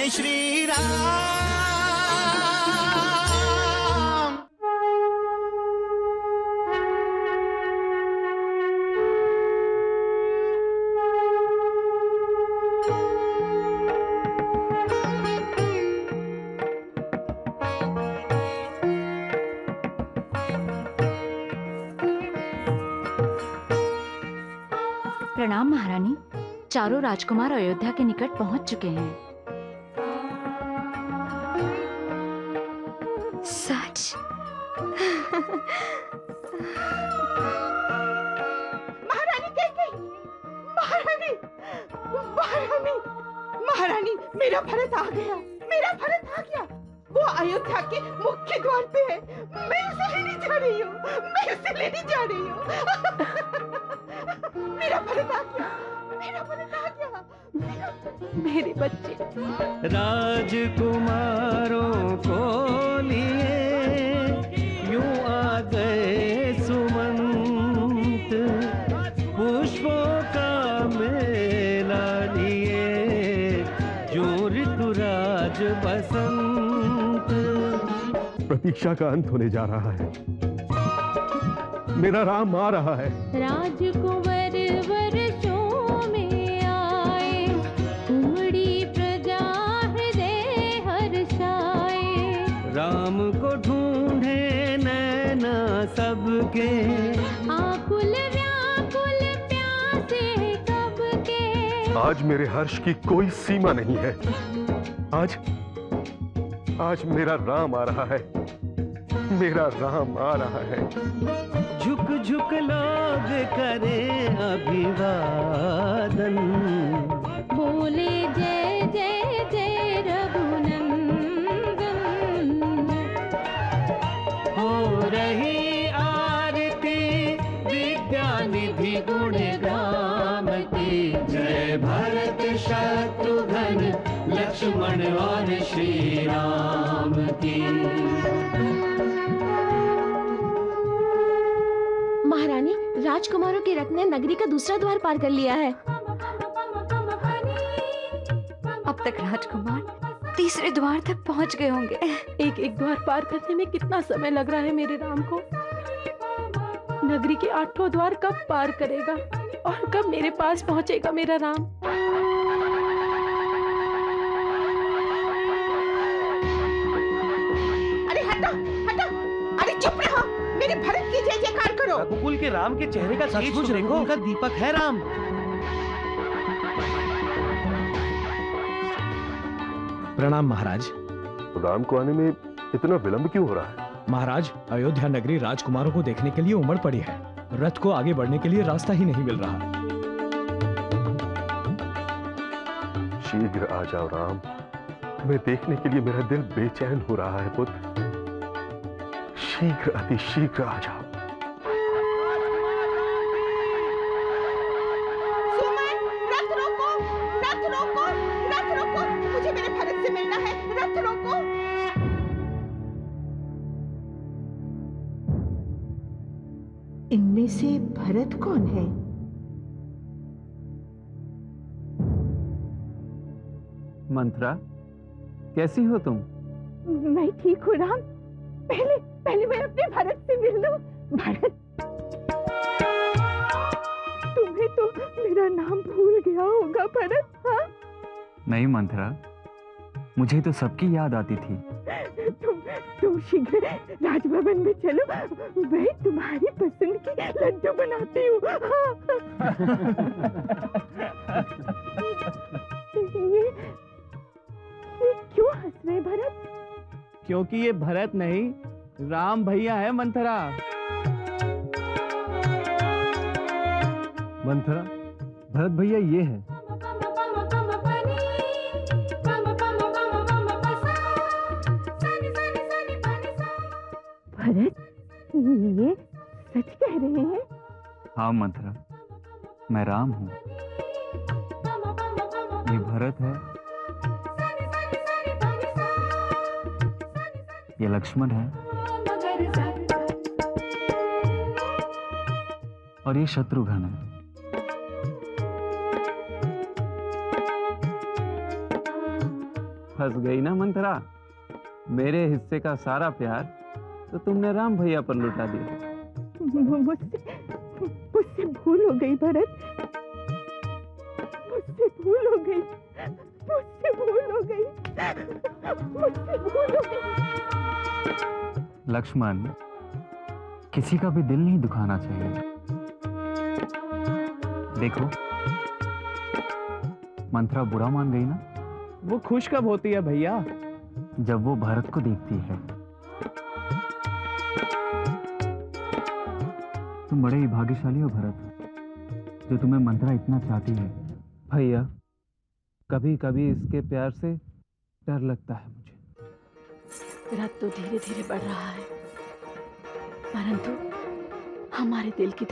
जय श्री राम। प्रणाम महारानी। चारों राजकुमार अयोध्या के निकट पहुंच चुके हैं। सच? महारानी कैकेयी, महारानी, महारानी, महारानी, मेरा भरत आ गया, मेरा भरत आ गया। वो अयोध्या के मुख्य द्वार पे है। मैं उसे लेने जा रही हूँ, मैं उसे लेने जा रही हूँ। मेरा भरत आ गया, मेरा भरत आ गया, मेरे बच्चे। राजकुमारों को लिए यूं आ गए सुमंत, पुष्पों का मेला लिए जो ऋतुराज बसंत। प्रतीक्षा का अंत होने जा रहा है। मेरा राम आ रहा है। राजकुंवर वर्षों में आए, उमड़ी प्रजा हृदय हर्षाए। राम को ढूंढे नैना सबके, आकुल व्याकुल प्यासे कब के। आज मेरे हर्ष की कोई सीमा नहीं है। आज मेरा राम आ रहा है। मेरा राम आ रहा है। झुक झुक लोग करें अभिवादन, बोले जय जय जय रघुनंदन। हो रही आरती विद्यानिधि गुण गाम की। जय भरत शत्रुघ्न लक्ष्मण और श्री राम की। महारानी, राजकुमारों के रथ ने नगरी का दूसरा द्वार पार कर लिया है। अब तक राजकुमार तीसरे द्वार तक पहुंच गए होंगे। एक एक द्वार पार करने में कितना समय लग रहा है मेरे राम को। नगरी के 8 द्वार कब पार करेगा और कब मेरे पास पहुंचेगा मेरा राम। अरे हटो हटो, अरे चुप रहो। मेरे भरत की जय जयकार करो। रघुकुल के राम के चेहरे का सचमुच रघुकुल का दीपक है राम। प्रणाम महाराज। राम को आने में इतना विलंब क्यों हो रहा है? महाराज, अयोध्या नगरी राजकुमारों को देखने के लिए उमड़ पड़ी है। रथ को आगे बढ़ने के लिए रास्ता ही नहीं मिल रहा। शीघ्र आ जाओ राम। तुम्हें देखने के लिए मेरा दिल बेचैन हो रहा है पुत्र। शीघ्र, अति शीघ्र आ जाओ। सुमन, रथ रोको, रथ रोको, रथ रोको। मुझे मेरे भरत से मिलना है। रथ रोको। इनमें से भरत कौन है? मंत्रा, कैसी हो तुम? मैं ठीक हूँ राम। पहले मैं अपने भरत से मिल लूं। भरत, तुम्हें तो मेरा नाम भूल गया होगा भरत। हाँ? नहीं मंत्रा, मुझे तो सबकी याद आती थी। तुम शीघ्र राजभवन में चलो। मैं तुम्हारी पसंद की लड्डू बनाती हूँ। ये क्यों हंस रहे भरत? क्योंकि ये भरत नहीं, राम भैया है मंथरा। मंथरा, भरत भैया ये हैं। भरत, ये सच कह रहे हैं? हाँ मंथरा, मैं राम हूँ। ये भरत है, ये लक्ष्मण है और ये शत्रुघ्न है। फंस गई ना मंथरा। मेरे हिस्से का सारा प्यार तो तुमने राम भैया पर लुटा दिया। मुझसे भूल हो गई भरत, मुझसे भूल हो गई, मुझसे भूल हो गई, मुझसे भूल हो गई। लक्ष्मण, किसी का भी दिल नहीं दुखाना चाहिए। देखो, मंथरा बुरा मान गई ना। वो खुश कब होती है भैया? जब वो भरत को देखती है। तुम बड़े ही भाग्यशाली हो भरत, जो तुम्हें मंथरा इतना चाहती है। भैया, कभी कभी इसके प्यार से डर लगता है मुझे। रथ तो धीरे धीरे बढ़ रहा है, परंतु हमारे दिल की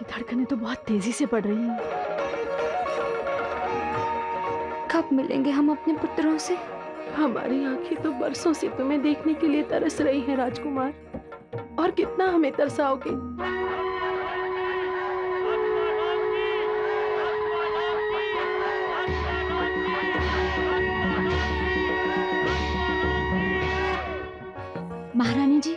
धड़कनें तो बहुत तेजी से बढ़ रही हैं। कब मिलेंगे हम अपने पुत्रों से? हमारी आंखें तो बरसों से तुम्हें देखने के लिए तरस रही हैं राजकुमार, और कितना हमें तरसाओगे। महारानी जी,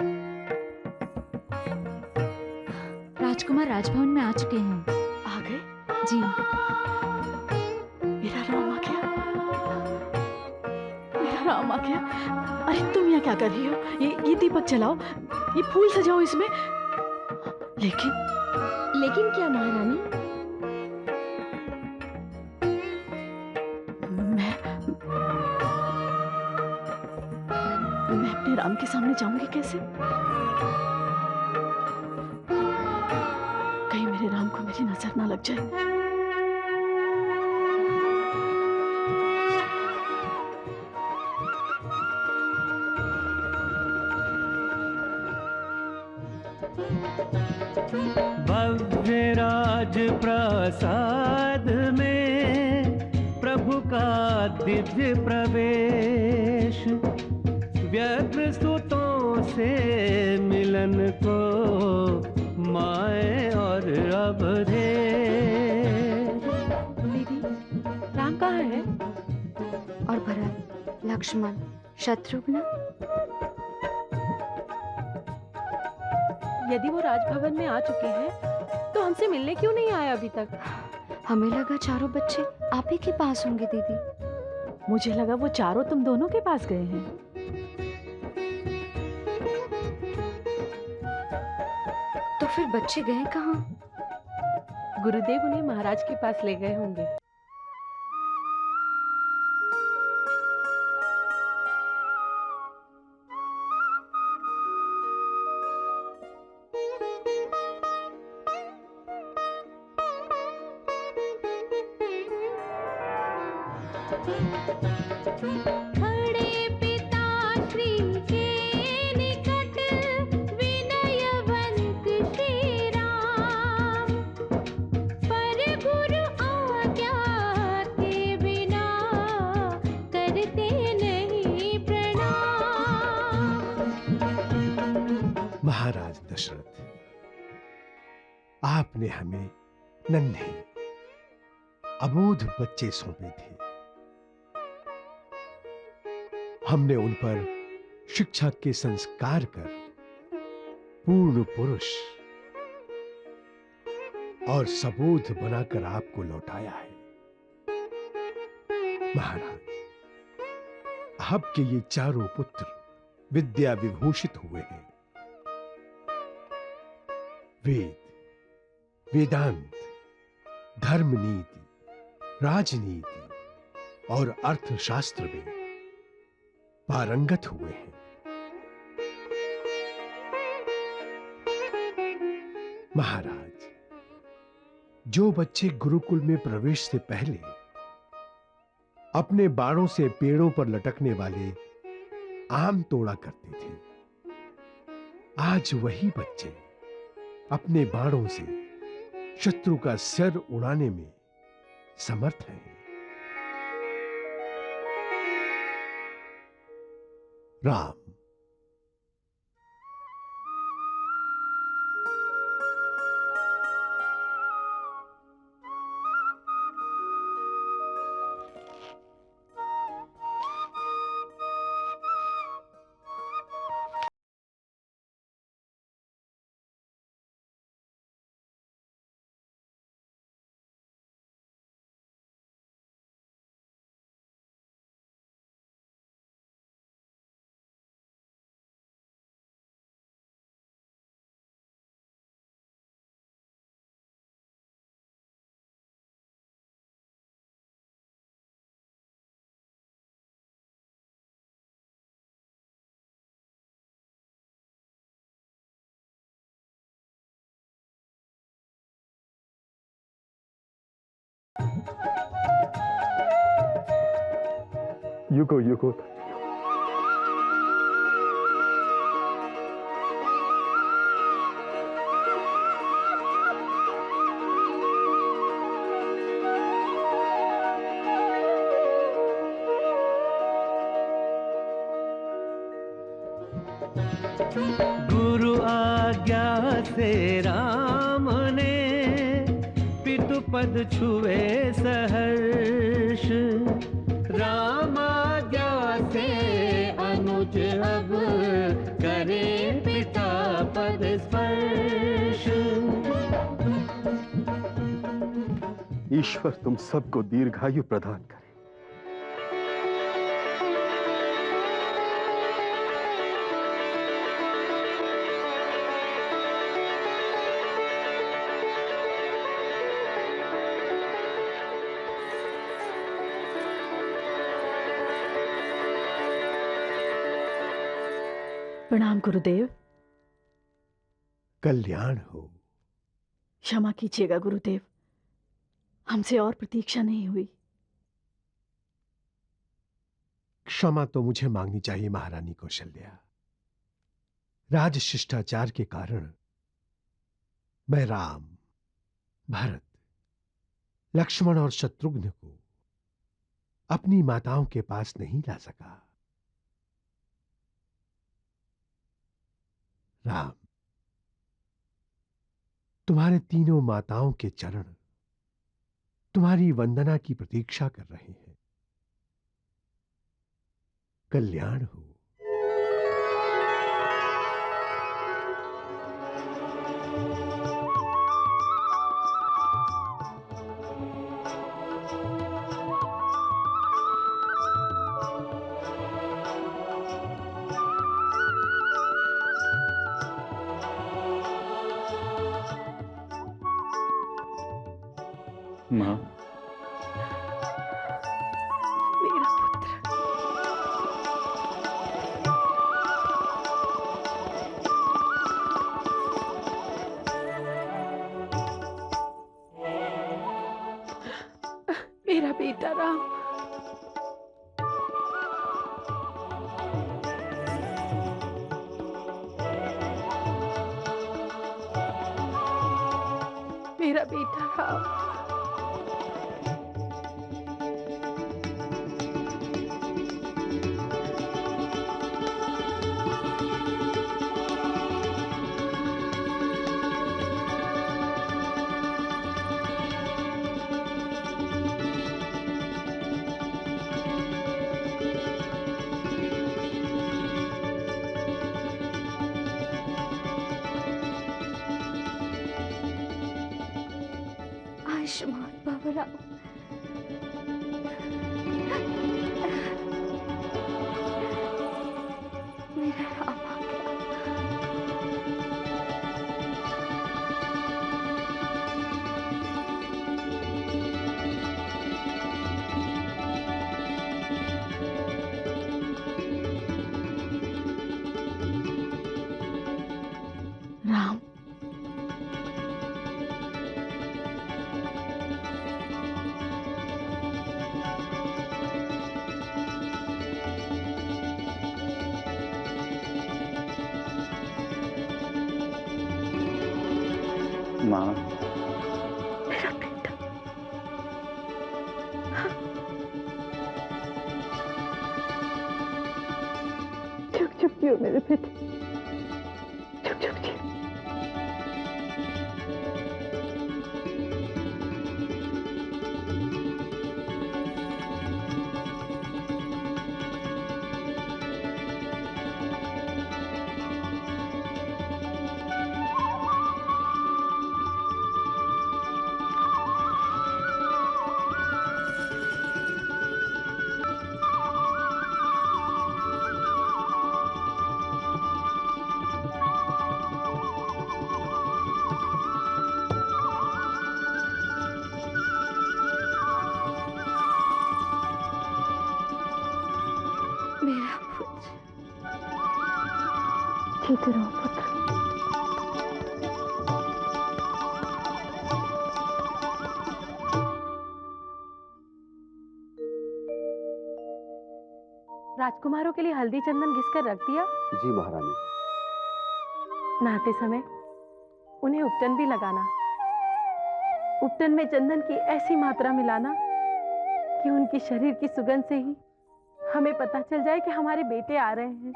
राजकुमार राजभवन में आ चुके हैं। आ गए? जी। मेरा राम आ गया, मेरा राम आ गया। अरे तुम यहाँ क्या कर रही हो? ये दीपक जलाओ, ये फूल सजाओ इसमें। लेकिन क्या महारानी? मैं अपने राम के सामने जाऊंगी कैसे? कहीं मेरे राम को मेरी नजर ना लग जाए। भव्य राज प्रसाद में प्रभु का दिव्य प्रवेश, व्यग्र सुतों से मिलन को माए और अवधेश। दीदी, राम कहाँ है? और भरत, लक्ष्मण, शत्रुघ्न? यदि वो राजभवन में आ चुके हैं तो हमसे मिलने क्यों नहीं आए अभी तक? हमें लगा चारों बच्चे आप ही के पास होंगे दीदी। मुझे लगा वो चारों तुम दोनों के पास गए हैं। तो फिर बच्चे गए कहाँ? गुरुदेव उन्हें महाराज के पास ले गए होंगे। खड़े पिताश्री के निकट विनयवंत श्री राम, पर गुरु आज्ञा के बिना करते नहीं प्रणाम। महाराज दशरथ, आपने हमें नन्हे अबोध बच्चे सौंपे थे। हमने उन पर शिक्षा के संस्कार कर पूर्ण पुरुष और सबोध बनाकर आपको लौटाया है। महाराज, आपके ये चारों पुत्र विद्या विभूषित हुए हैं। वेद, वेदांत, धर्म नीति, राजनीति और अर्थशास्त्र में पारंगत हुए हैं। महाराज, जो बच्चे गुरुकुल में प्रवेश से पहले अपने बाणों से पेड़ों पर लटकने वाले आम तोड़ा करते थे, आज वही बच्चे अपने बाणों से शत्रु का सिर उड़ाने में समर्थ हैं। राम, युगो युगो गुरु आज्ञा से राम ने पितु पद छुए सहर्ष, राम आज्ञा से अनुज अब करे पिता पद स्पर्श। ईश्वर तुम सबको दीर्घायु प्रदान करे। प्रणाम गुरुदेव। कल्याण हो। क्षमा कीजिएगा गुरुदेव, हमसे और प्रतीक्षा नहीं हुई। क्षमा तो मुझे मांगनी चाहिए महारानी कौशल्या। राज शिष्टाचार के कारण मैं राम, भरत, लक्ष्मण और शत्रुघ्न को अपनी माताओं के पास नहीं ला सका। राम, तुम्हारे तीनों माताओं के चरण तुम्हारी वंदना की प्रतीक्षा कर रहे हैं। कल्याण हो। मां, मेरा पुत्र। मेरा बेटा राम। मेरा बेटा राम। आयुष्मान भव राम। मेरा राम आ गया। राम, मां, मेरा बेटा। चुप चुप जियो मेरे बेटे, चुप चुप जियो। मेरा पुत्र। जीते रहो पुत्र। राजकुमारों के लिए हल्दी चंदन घिस कर रख दिया? जी महारानी। नहाते समय उन्हें उपटन भी लगाना। उपटन में चंदन की ऐसी मात्रा मिलाना कि उनकी शरीर की सुगंध से ही हमें पता चल जाए कि हमारे बेटे आ रहे हैं।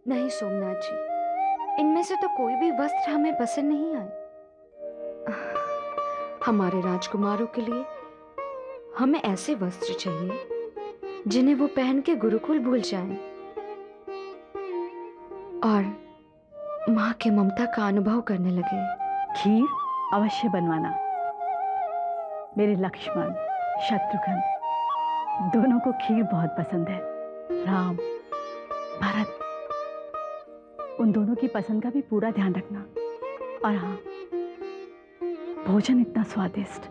नहीं सोमनाथ जी, इनमें से तो कोई भी वस्त्र हमें पसंद नहीं आए। हमारे राजकुमारों के लिए हमें ऐसे वस्त्र चाहिए जिन्हें वो पहन के गुरुकुल भूल जाएं और माँ के ममता का अनुभव करने लगे। खीर अवश्य बनवाना। मेरे लक्ष्मण शत्रुघ्न दोनों को खीर बहुत पसंद है। राम भरत उन दोनों की पसंद का भी पूरा ध्यान रखना। और हाँ, भोजन इतना स्वादिष्ट,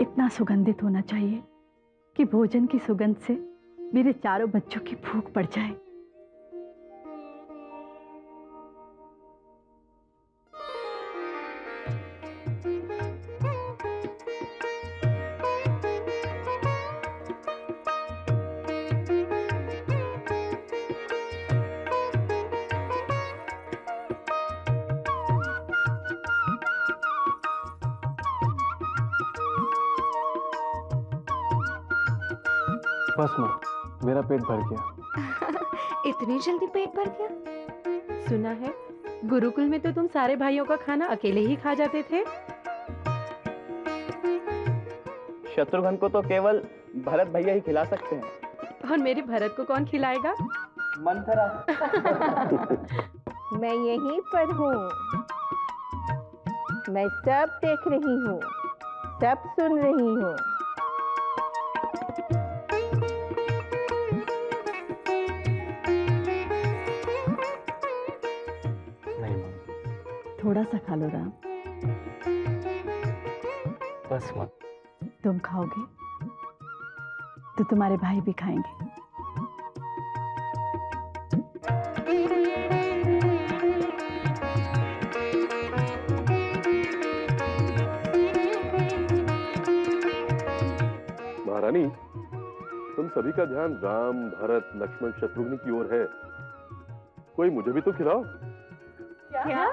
इतना सुगंधित होना चाहिए कि भोजन की सुगंध से मेरे चारों बच्चों की भूख बढ़ जाए। बस माँ, मेरा पेट भर गया। इतनी जल्दी पेट भर गया? सुना है गुरुकुल में तो तुम सारे भाइयों का खाना अकेले ही खा जाते थे। शत्रुघ्न को तो केवल भरत भैया ही खिला सकते हैं। और मेरे भरत को कौन खिलाएगा? मंथरा। मैं यहीं पर हूँ। मैं सब देख रही हूँ, सब सुन रही हूँ। थोड़ा सा खा लो राम। बस माँ। तुम खाओगे तो तुम्हारे भाई भी खाएंगे। महारानी, तुम सभी का ध्यान राम, भरत, लक्ष्मण, शत्रुघ्न की ओर है। कोई मुझे भी तो खिलाओ। क्या?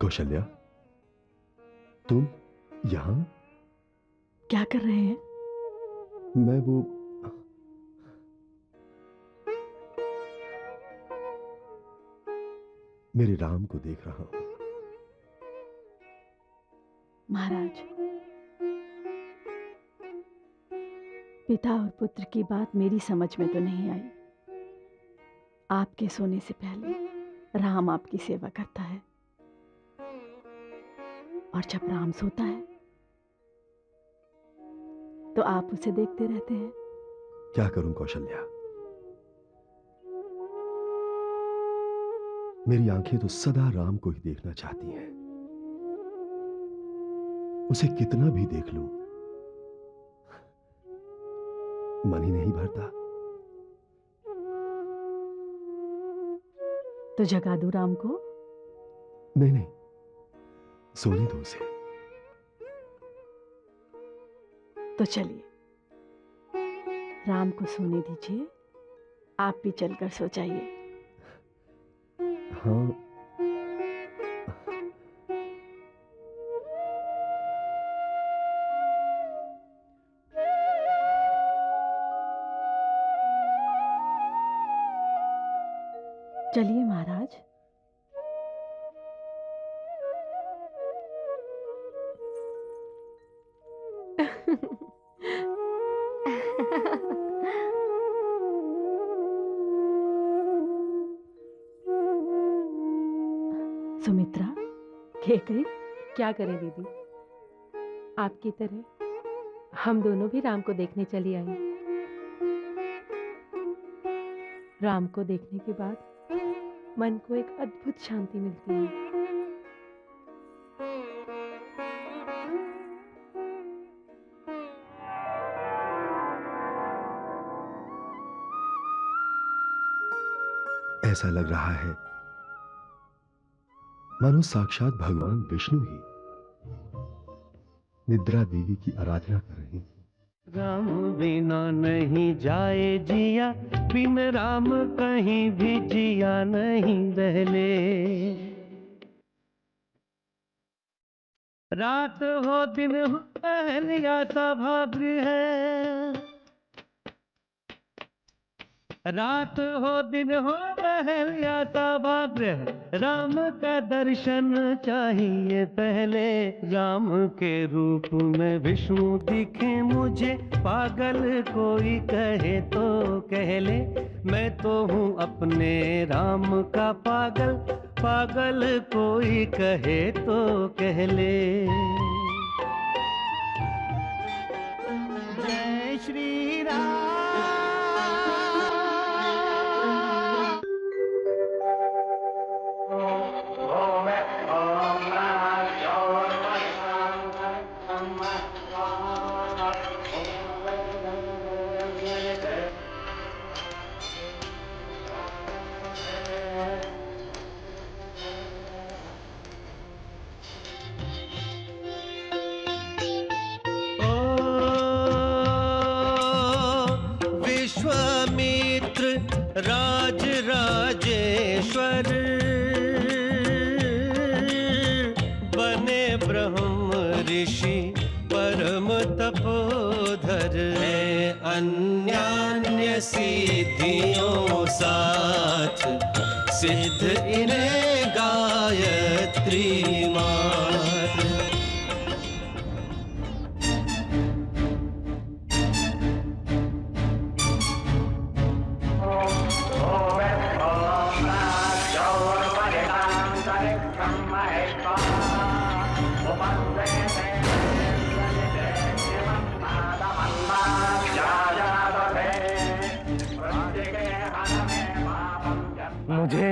कौशल्या, तुम यहाँ? क्या कर रहे हैं? मैं वो मेरे राम को देख रहा हूं। महाराज, पिता और पुत्र की बात मेरी समझ में तो नहीं आई। आपके सोने से पहले राम आपकी सेवा करता है, और जब राम सोता है तो आप उसे देखते रहते हैं। क्या करूं कौशल्या, मेरी आंखें तो सदा राम को ही देखना चाहती हैं। उसे कितना भी देख लूं, मन ही नहीं भरता। तो जगा दूं राम को? नहीं नहीं, सोने दो उसे। तो चलिए, राम को सोने दीजिए, आप भी चलकर सो जाइए। हाँ, बोलिए महाराज। सुमित्रा, केकई क्या करें दीदी, आपकी तरह हम दोनों भी राम को देखने चली आई। राम को देखने के बाद मन को एक अद्भुत शांति मिलती है। ऐसा लग रहा है मानो साक्षात भगवान विष्णु ही निद्रा देवी की आराधना कर रहे हैं। राम बिना नहीं जाए जिया, बिन राम कहीं भी जिया नहीं रहले। रात हो दिन हो अहलिया सा भाग्य है, रात हो दिन हो अहलिया सा भाग्य है। राम का दर्शन चाहिए पहले, राम के रूप में विष्णु दिखे मुझे। पागल कोई कहे तो कह ले, मैं तो हूँ अपने राम का पागल। पागल कोई कहे तो कह ले। जय श्री राम। विश्वामित्र राज राजेश्वर बने ब्रह्म ऋषि परम तपोधर। अन्यान्य सिद्धियों साथ सिद्ध इन्हें गायत्री मात्र। मुझे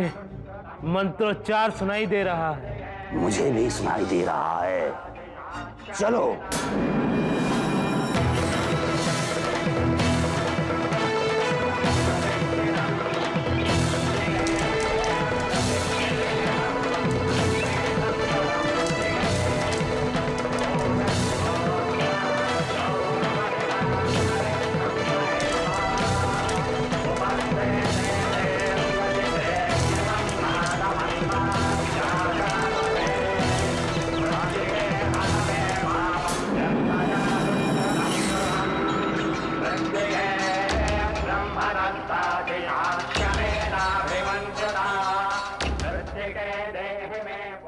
मंत्रोच्चार सुनाई दे रहा है। मुझे भी सुनाई दे रहा है। चलो।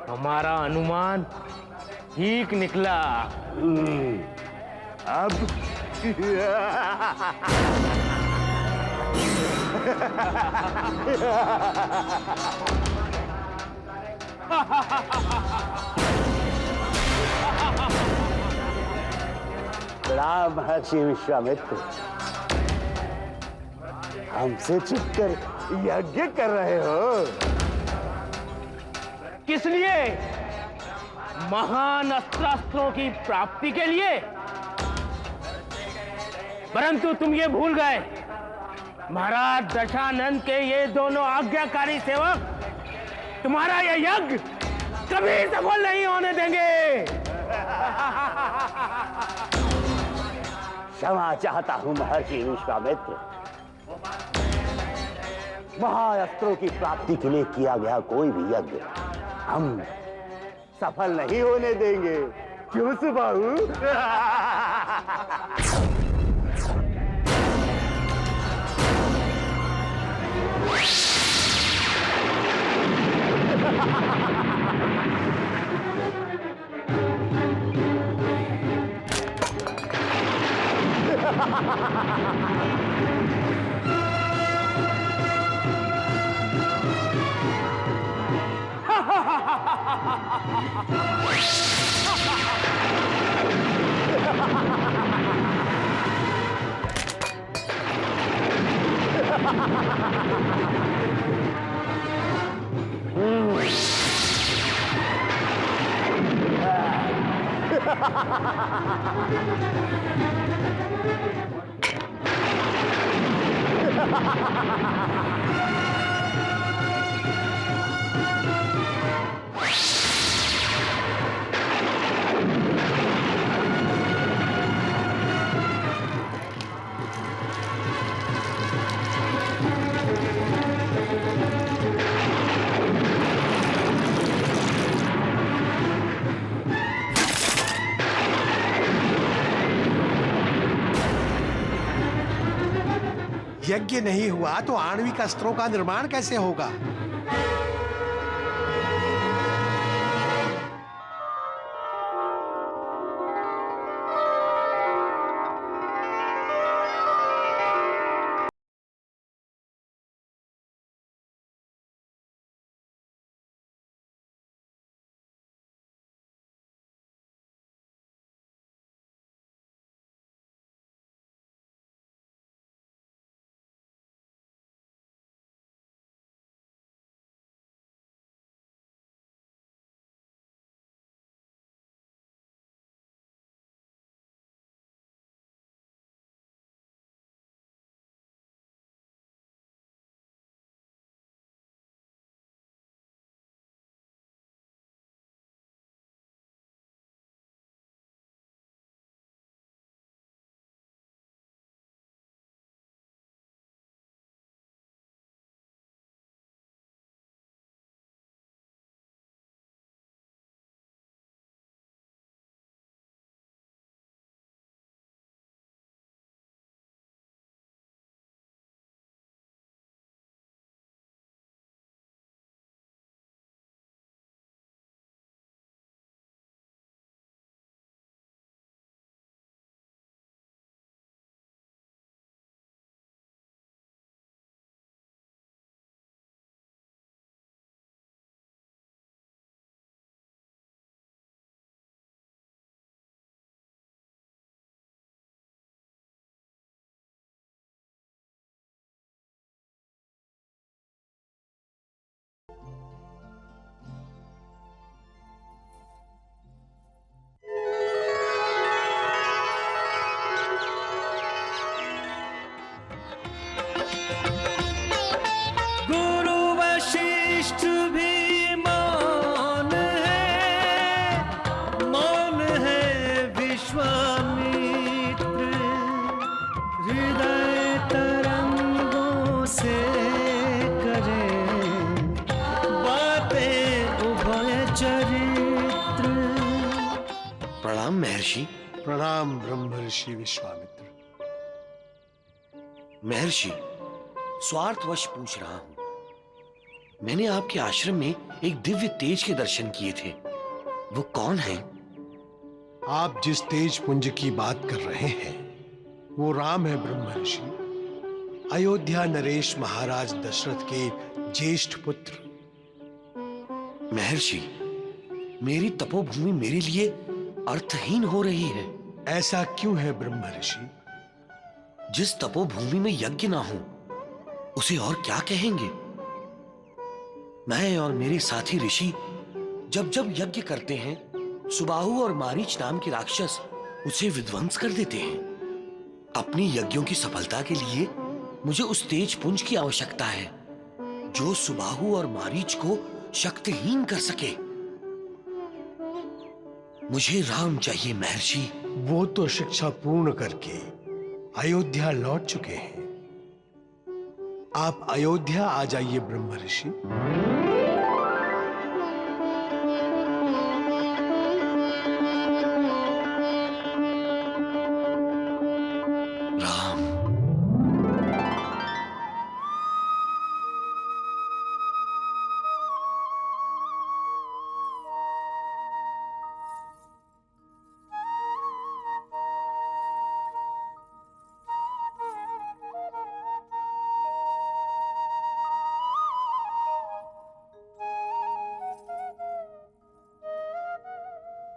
हमारा अनुमान ठीक निकला। अब राम महर्षि विश्वामित्र हमसे छिपकर यज्ञ कर रहे हो। किस लिए? महान अस्त्रास्त्रों की प्राप्ति के लिए। परंतु तुम ये भूल गए, महाराज दशानंद के ये दोनों आज्ञाकारी सेवक तुम्हारा ये यज्ञ कभी सफल नहीं होने देंगे। क्षमा चाहता हूं महर्षि विश्वामित्र। महाअस्त्रों की प्राप्ति के लिए किया गया कोई भी यज्ञ हम सफल नहीं होने देंगे। क्यों सुबाहु? यज्ञ नहीं हुआ तो आणविक अस्त्रों का निर्माण कैसे होगा? महर्षि। प्रणाम ब्रह्मर्षि विश्वामित्र। महर्षि, स्वार्थवश पूछ रहा हूं। मैंने आपके आश्रम में एक दिव्य तेज के दर्शन किए थे, वो कौन है? आप जिस तेज पुंज की बात कर रहे हैं वो राम है ब्रह्मर्षि, अयोध्या नरेश महाराज दशरथ के ज्येष्ठ पुत्र। महर्षि, मेरी तपोभूमि मेरे लिए अर्थहीन हो रही है। ऐसा क्यों है ब्रह्मर्षि? जिस तपोभूमि में यज्ञ ना हो उसे और क्या कहेंगे? मैं और मेरे साथी ऋषि जब जब यज्ञ करते हैं, सुबाहु और मारीच नाम के राक्षस उसे विध्वंस कर देते हैं। अपनी यज्ञों की सफलता के लिए मुझे उस तेज पुंज की आवश्यकता है जो सुबाहु और मारीच को शक्तिहीन कर सके। मुझे राम चाहिए महर्षि। वो तो शिक्षा पूर्ण करके अयोध्या लौट चुके हैं। आप अयोध्या आ जाइए ब्रह्मर्षि।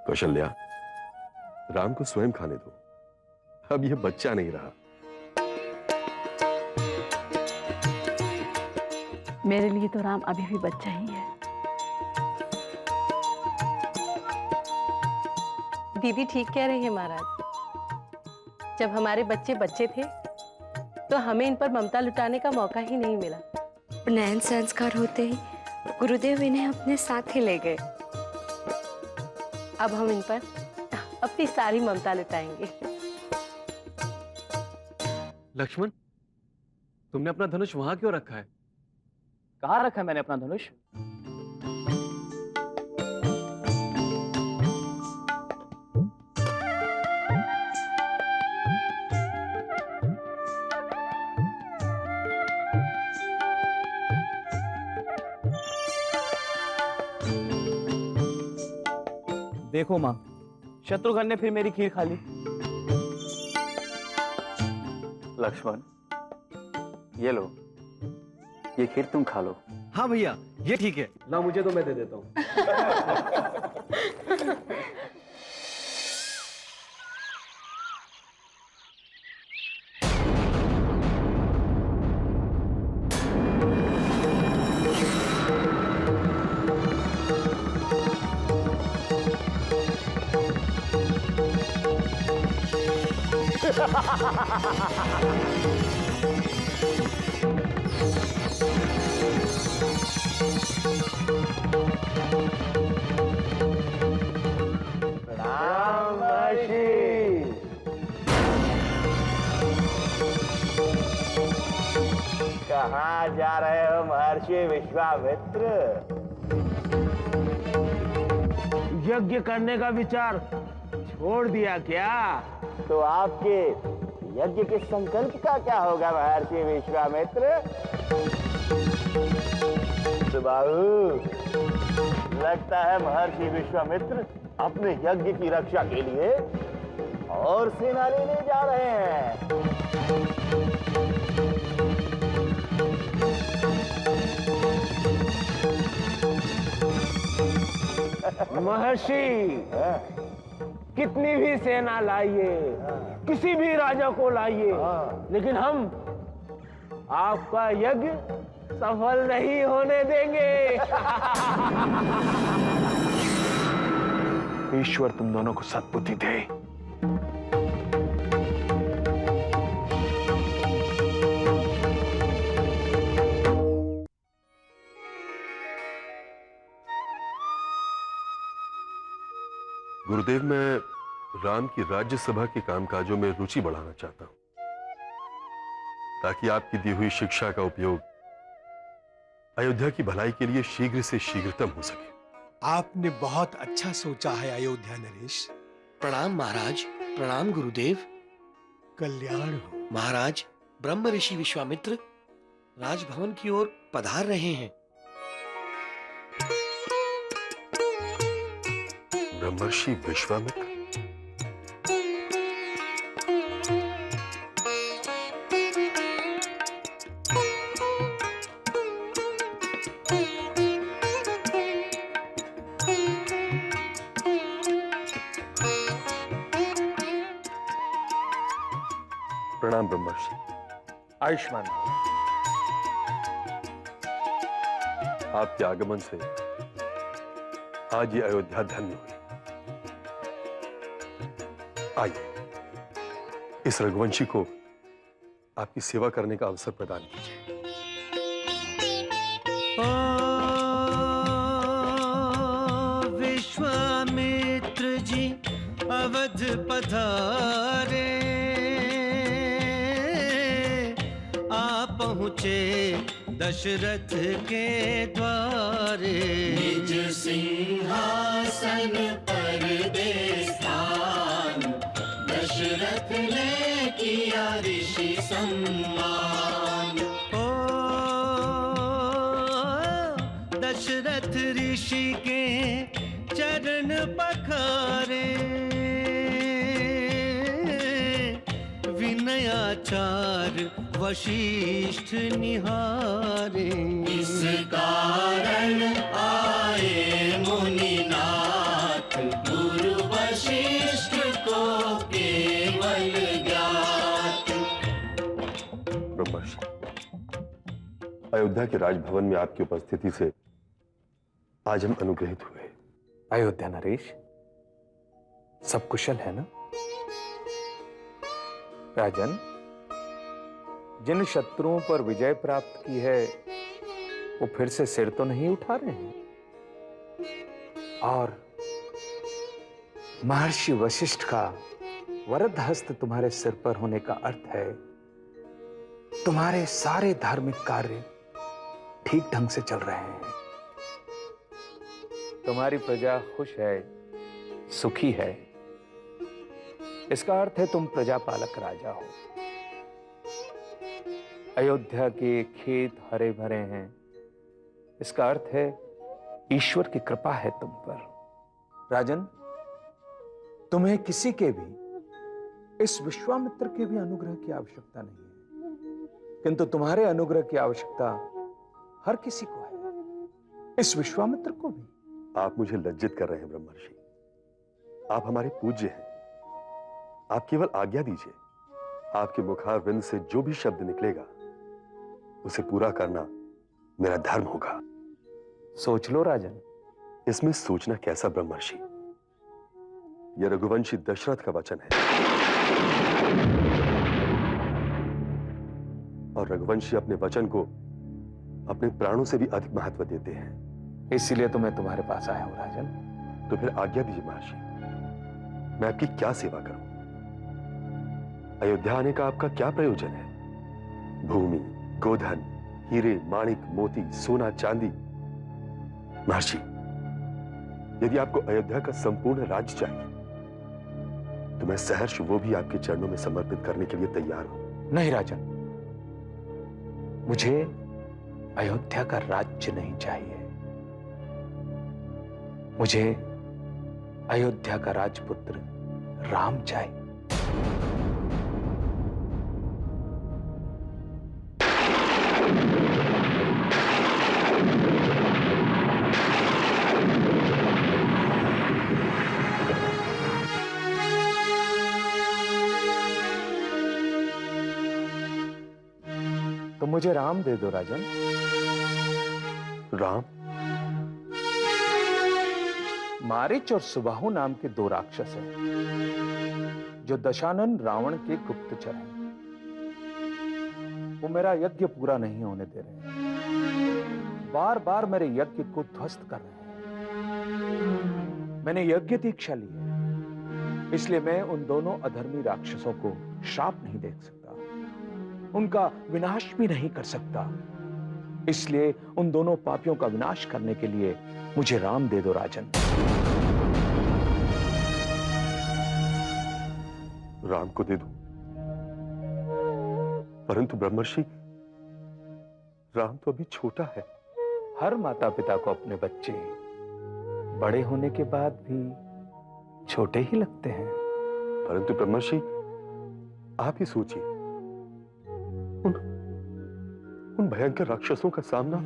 कौशल्या, राम को स्वयं खाने दो, अब यह बच्चा नहीं रहा। मेरे लिए तो राम अभी भी बच्चा ही है। दीदी ठीक कह रही है महाराज। जब हमारे बच्चे बच्चे थे तो हमें इन पर ममता लुटाने का मौका ही नहीं मिला। उपनयन संस्कार होते ही गुरुदेव इन्हें अपने साथ ही ले गए। अब हम इन पर अपनी सारी ममता लुटाएंगे। लक्ष्मण, तुमने अपना धनुष वहां क्यों रखा है? कहाँ रखा है मैंने अपना धनुष? देखो माँ, शत्रुघ्न ने फिर मेरी खीर खा ली। लक्ष्मण, ये लो, ये खीर तुम खा लो। हाँ भैया, ये ठीक है। ला मुझे तो मैं दे देता हूँ। प्रणाम महर्षि। कहाँ जा रहे हो महर्षि विश्वामित्र? यज्ञ करने का विचार छोड़ दिया क्या? तो आपके यज्ञ के संकल्प का क्या होगा महर्षि विश्वामित्र? सुबाहु, लगता है महर्षि विश्वामित्र अपने यज्ञ की रक्षा के लिए और सेना लेने जा रहे हैं। महर्षि, कितनी भी सेना लाइए, किसी भी राजा को लाइए, लेकिन हम आपका यज्ञ सफल नहीं होने देंगे। ईश्वर तुम दोनों को सद्बुद्धि दे। गुरुदेव, मैं राम की राज्यसभा के कामकाजों में रुचि बढ़ाना चाहता हूं, ताकि आपकी दी हुई शिक्षा का उपयोग अयोध्या की भलाई के लिए शीघ्र से शीघ्रतम हो सके। आपने बहुत अच्छा सोचा है अयोध्या नरेश। प्रणाम महाराज। प्रणाम गुरुदेव। कल्याण हो। महाराज, ब्रह्म ऋषि विश्वामित्र राजभवन की ओर पधार रहे हैं। ब्रह्मर्षि विश्वामित्र? प्रणाम ब्रह्मर्षि। आयुष्मान। आपके आगमन से आज ये अयोध्या धन्य हुई। आइए, इस रघुवंशी को आपकी सेवा करने का अवसर प्रदान कीजिए। विश्वामित्र जी अवध पधारे, आप पहुँचे दशरथ के द्वारे। निज सिंहासन पर दे स्थान, दशरथ ने किया ऋषि सम्मान। ओ दशरथ ऋषि के चरण पखारे, विनयाचार वशिष्ठ निहारे। इस कारण आए मुनिनाथ, गुरु वशिष्ठ को केवल ज्ञात। ब्रह्मर्षि, अयोध्या के राजभवन में आपकी उपस्थिति से आज हम अनुग्रहित हुए। अयोध्या नरेश, सब कुशल है ना? राजन, जिन शत्रुओं पर विजय प्राप्त की है वो फिर से सिर तो नहीं उठा रहे हैं। और महर्षि वशिष्ठ का वरद हस्त तुम्हारे सिर पर होने का अर्थ है तुम्हारे सारे धार्मिक कार्य ठीक ढंग से चल रहे हैं। तुम्हारी प्रजा खुश है, सुखी है। इसका अर्थ है तुम प्रजापालक राजा हो। अयोध्या के खेत हरे भरे हैं। इसका अर्थ है ईश्वर की कृपा है तुम पर। राजन, तुम्हें किसी के भी, इस विश्वामित्र के भी अनुग्रह की आवश्यकता नहीं है, किंतु तुम्हारे अनुग्रह की आवश्यकता हर किसी को है, इस विश्वामित्र को भी। आप मुझे लज्जित कर रहे हैं ब्रह्मर्षि। आप हमारे पूज्य हैं। आप केवल आज्ञा दीजिए। आपके मुखारविंद से जो भी शब्द निकलेगा उसे पूरा करना मेरा धर्म होगा। सोच लो राजन। इसमें सोचना कैसा ब्रह्मर्षि? यह रघुवंशी दशरथ का वचन है और रघुवंशी अपने वचन को अपने प्राणों से भी अधिक महत्व देते हैं। इसीलिए तो मैं तुम्हारे पास आया हूं राजन। तो फिर आज्ञा दीजिए महर्षि, मैं आपकी क्या सेवा करूं? अयोध्या आने का आपका क्या प्रयोजन है? भूमि, गोधन, हीरे, माणिक, मोती, सोना, चांदी। महर्षि, यदि आपको अयोध्या का संपूर्ण राज्य चाहिए तो मैं सहर्ष वो भी आपके चरणों में समर्पित करने के लिए तैयार हूं। नहीं राजन, मुझे अयोध्या का राज्य नहीं चाहिए। मुझे अयोध्या का राजपुत्र राम चाहिए। तो मुझे राम दे दो राजन। राम? मारीच और सुबाहु नाम के दो राक्षस हैं जो दशानन रावण के गुप्तचर हैं। वो मेरा यज्ञ पूरा नहीं होने दे रहे हैं। बार बार मेरे यज्ञ को ध्वस्त कर रहे हैं। मैंने यज्ञ दीक्षा ली है, इसलिए मैं उन दोनों अधर्मी राक्षसों को श्राप नहीं दे सकता, उनका विनाश भी नहीं कर सकता। इसलिए उन दोनों पापियों का विनाश करने के लिए मुझे राम दे दो राजन। राम को दे दो, परंतु ब्रह्मर्षि, राम तो अभी छोटा है। हर माता पिता को अपने बच्चे बड़े होने के बाद भी छोटे ही लगते हैं। परंतु ब्रह्मर्षि, आप ही सोचिए, उन भयंकर राक्षसों का सामना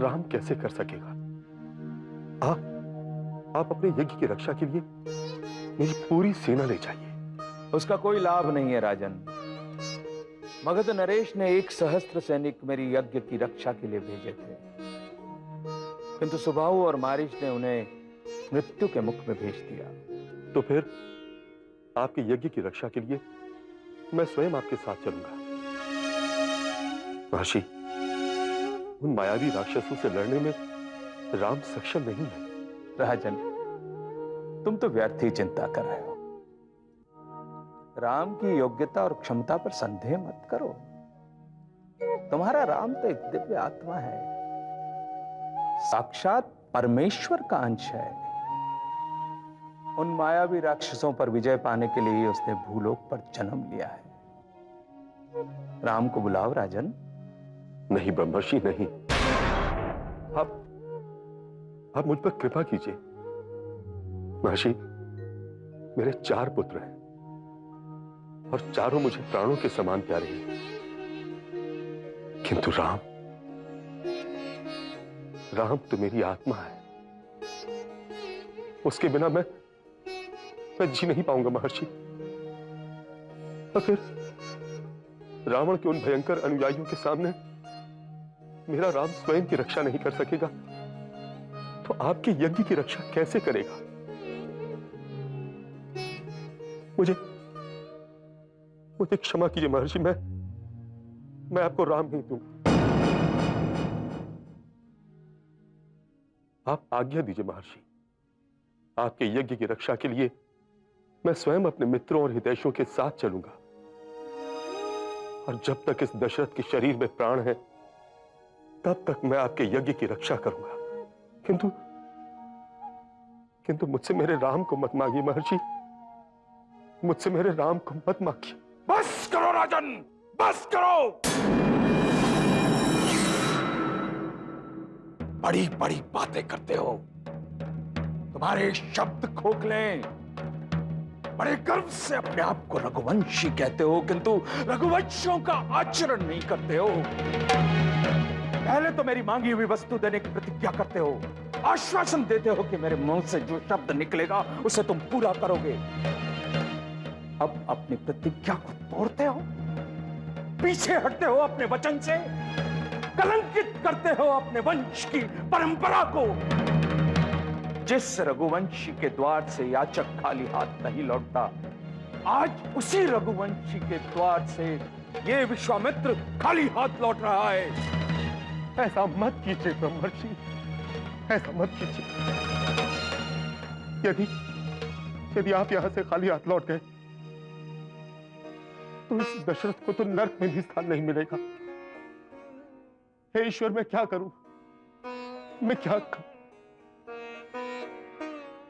राम कैसे कर सकेगा? आप अपने यज्ञ की रक्षा के लिए मेरी पूरी सेना ले जाइए। उसका कोई लाभ नहीं है राजन। मगध नरेश ने 1 सहस्त्र सैनिक मेरी यज्ञ की रक्षा के लिए भेजे थे, किंतु सुबाहु और मारीच ने उन्हें मृत्यु के मुख में भेज दिया। तो फिर आपके यज्ञ की रक्षा के लिए मैं स्वयं आपके साथ चलूंगा। महर्षि, उन मायावी राक्षसों से लड़ने में राम सक्षम नहीं है। राजन, तुम तो व्यर्थ ही चिंता कर रहे हो। राम की योग्यता और क्षमता पर संदेह मत करो। तुम्हारा राम तो एक दिव्य आत्मा है, साक्षात परमेश्वर का अंश है। उन मायावी राक्षसों पर विजय पाने के लिए उसने भूलोक पर जन्म लिया है। राम को बुलाओ राजन। नहीं ब्रह्मर्षि, नहीं। आप मुझ पर कृपा कीजिए। महर्षि, मेरे 4 पुत्र हैं और चारों मुझे प्राणों के समान प्यारे हैं, किंतु राम तो मेरी आत्मा है। उसके बिना मैं जी नहीं पाऊंगा महर्षि। और फिर रावण के उन भयंकर अनुयायियों के सामने मेरा राम स्वयं की रक्षा नहीं कर सकेगा तो आपके यज्ञ की रक्षा कैसे करेगा? मुझे मुझे क्षमा कीजिए महर्षि, मैं आपको राम नहीं दूंगा। आप आज्ञा दीजिए महर्षि। आपके यज्ञ की रक्षा के लिए मैं स्वयं अपने मित्रों और हितैषियों के साथ चलूंगा, और जब तक इस दशरथ के शरीर में प्राण है तब तक मैं आपके यज्ञ की रक्षा करूंगा। किंतु मुझसे मेरे राम को मत मांगिए महर्षि, मुझसे मेरे राम को मत मांगिए। बस करो राजन, बस करो। बड़ी बड़ी बातें करते हो, तुम्हारे शब्द खोखले, बड़े गर्व से अपने आप को रघुवंशी कहते हो, किंतु रघुवंशियों का आचरण नहीं करते हो। पहले तो मेरी मांगी हुई वस्तु देने की प्रतिज्ञा करते हो, आश्वासन देते हो कि मेरे मुंह से जो शब्द निकलेगा उसे तुम पूरा करोगे। अब अपनी प्रतिज्ञा को तोड़ते हो, पीछे हटते हो अपने वचन से, कलंकित करते हो अपने वंश की परंपरा को। जिस रघुवंशी के द्वार से याचक खाली हाथ नहीं लौटता, आज उसी रघुवंशी के द्वार से ये विश्वामित्र खाली हाथ लौट रहा है। ऐसा मत कीजिए ब्रह्मर्षि, ऐसा मत कीजिए। यदि आप यहां से खाली हाथ लौट गए तो इस दशरथ को तो नर्क में भी स्थान नहीं मिलेगा। हे ईश्वर, मैं क्या करूं, मैं क्या करूं?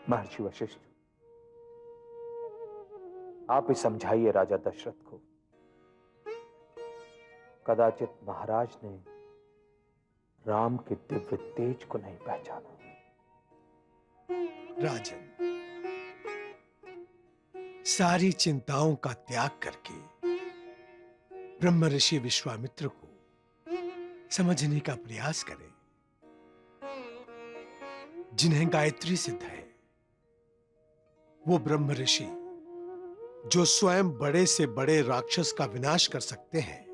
महर्षि वशिष्ठ, आप ही समझाइए राजा दशरथ को। कदाचित महाराज ने राम के दिव्य तेज को नहीं पहचाना। राजन, सारी चिंताओं का त्याग करके ब्रह्म ऋषि विश्वामित्र को समझने का प्रयास करें। जिन्हें गायत्री सिद्ध है, वो ब्रह्म ऋषि जो स्वयं बड़े से बड़े राक्षस का विनाश कर सकते हैं,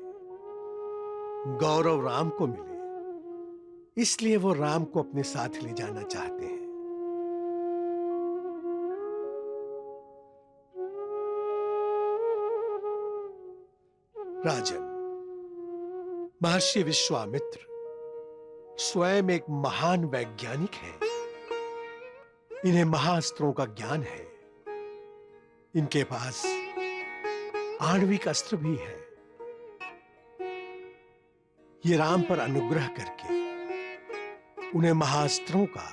गौरव राम को मिले, इसलिए वो राम को अपने साथ ले जाना चाहते हैं। राजन, महर्षि विश्वामित्र स्वयं एक महान वैज्ञानिक हैं। इन्हें महाअस्त्रों का ज्ञान है। इनके पास आणविक अस्त्र भी है। ये राम पर अनुग्रह करके उन्हें महाअस्त्रों का,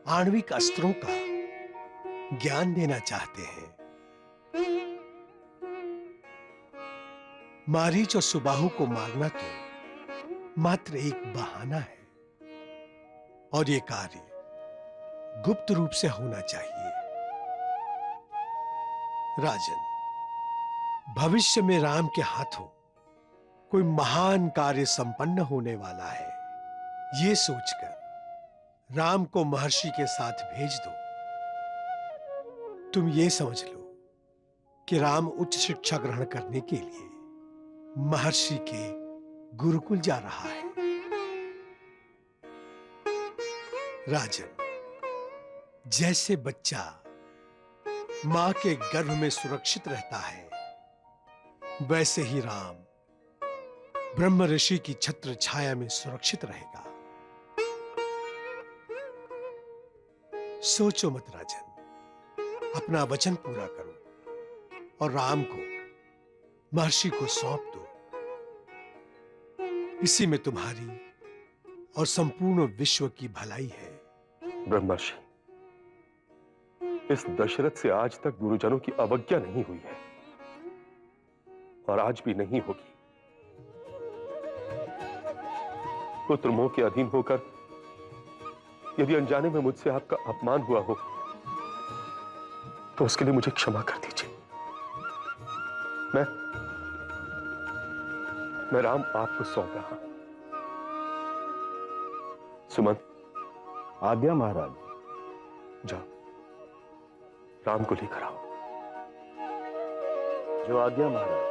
आणविक अस्त्रों का ज्ञान देना चाहते हैं। मारीच और सुबाहु को मारना तो मात्र एक बहाना है, और ये कार्य गुप्त रूप से होना चाहिए। राजन, भविष्य में राम के हाथों कोई महान कार्य संपन्न होने वाला है, ये सोचकर राम को महर्षि के साथ भेज दो। तुम ये समझ लो कि राम उच्च शिक्षा ग्रहण करने के लिए महर्षि के गुरुकुल जा रहा है। राजन, जैसे बच्चा मां के गर्भ में सुरक्षित रहता है, वैसे ही राम ब्रह्म ऋषि की छत्र छाया में सुरक्षित रहेगा। सोचो मत राजन, अपना वचन पूरा करो और राम को, महर्षि को सौंप दो। इसी में तुम्हारी और संपूर्ण विश्व की भलाई है। ब्रह्मर्षि, इस दशरथ से आज तक गुरुजनों की अवज्ञा नहीं हुई है, और आज भी नहीं होगी। पुत्र मोह के अधीन होकर यदि अनजाने में मुझसे आपका अपमान हुआ हो तो उसके लिए मुझे क्षमा कर दीजिए। मैं राम आपको सौंप रहा हूं। सुमंत, आज्ञा महाराज। जाओ, राम को लेकर आओ। जो आज्ञा महाराज।